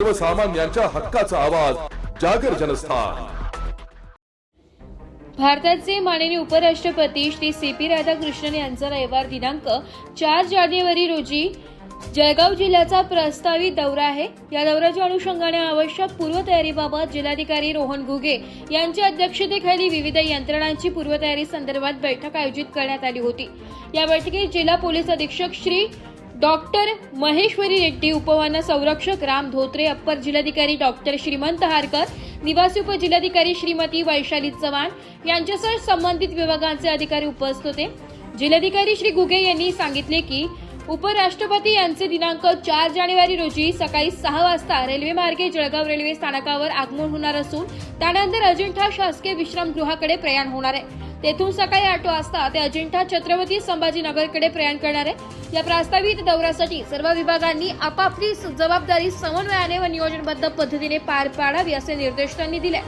सर्वसामान्यांच्या हक्काचा आवाज जागर जनस्थान। भारताचे माननीय उपराष्ट्रपती श्री सी.पी. राधाकृष्णन यांचा रविवार दिनांक 4 जानेवारी रोजी जळगाव जिल्ह्याचा प्रस्तावित दौरा आहे। या दौऱ्याच्या अनुषंगाने आवश्यक पूर्वतयारीबाबत जिल्हाधिकारी रोहन घुगे यांच्या अध्यक्षतेखाली विविध यंत्रणांची पूर्वतयारी संदर्भात बैठक आयोजित करण्यात आली होती। या बैठकीत जिल्हा पोलीस अधीक्षक श्री डॉक्टर महेश्वरी रेड्डी, उपवन संरक्षक राम धोत्रे, अप्पर जिल्हाधिकारी डॉक्टर श्रीमंत हारकर, निवासी उपजिल्हाधिकारी श्रीमती वैशाली चव्हाण यांच्यासह संबंधित विभागांचे अधिकारी उपस्थित होते। जिल्हाधिकारी श्री घुगे यांनी सांगितले की उपराष्ट्रपती यांचे दिनांक 4 जानेवारी रोजी सकाळी 6 वाजता रेल्वे मार्गे जळगाव रेल्वे स्थानकावर आगमन होणार असून त्यानंतर अजिंठा शासकीय विश्रामगृहाकडे प्रयाण होणार आहे। तेथून सकाळी 8 वाजता ते अजिंठा छत्रपती संभाजीनगरकडे प्रयाण करणार आहे। या प्रस्तावित दौऱ्यासाठी सर्व विभागांनी आपापली जबाबदारी समन्वयाने व नियोजनबद्ध पद्धतीने पार पाडावी असे निर्देश त्यांनी दिले।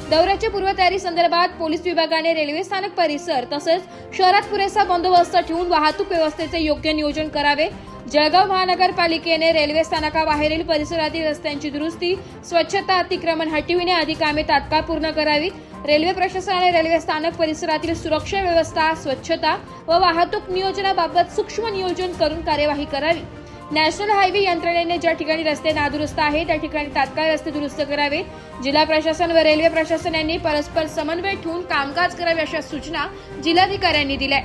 दौऱ्याच्या पूर्वतयारी संदर्भात पोलीस विभागाने रेल्वे स्थानक परिसर तसेच शहरात पुरेसा बंदोबस्त ठेवून वाहतूक व्यवस्थेचे योग्य नियोजन करावे। जळगाव महानगरपालिकेने रेल्वे स्थानकाबाहेरील परिसरातील रस्त्यांची दुरुस्ती, स्वच्छता, अतिक्रमण हटविणे आदी कामे तात्काळ पूर्ण करावी। रेल्वे प्रशासनाने रेल्वे स्थानक परिसरातील सुरक्षा व्यवस्था, स्वच्छता व वाहतूक नियोजनाबाबत सूक्ष्म नियोजन करून कार्यवाही करावी। नॅशनल हायवे यंत्रणेने ज्या ठिकाणी रस्ते नादुरुस्त आहेत त्या ठिकाणी तात्काळ रस्ते दुरुस्त करावे। जिल्हा प्रशासन व रेल्वे प्रशासन यांनी परस्पर समन्वय ठेवून कामकाज करावे अशा सूचना जिल्हाधिकाऱ्यांनी दिल्या।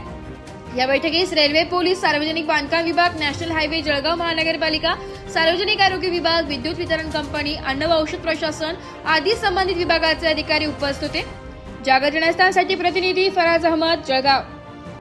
या बैठकीस रेल्वे, पोलीस, सार्वजनिक बांधकाम विभाग, नॅशनल हायवे, जळगाव महानगरपालिका, सार्वजनिक आरोग्य विभाग, विद्युत वितरण कंपनी, अन्न व औषध प्रशासन आदी संबंधित विभागाचे अधिकारी उपस्थित होते। जागर जनस्थानसाठी प्रतिनिधी फराज अहमद, जळगाव।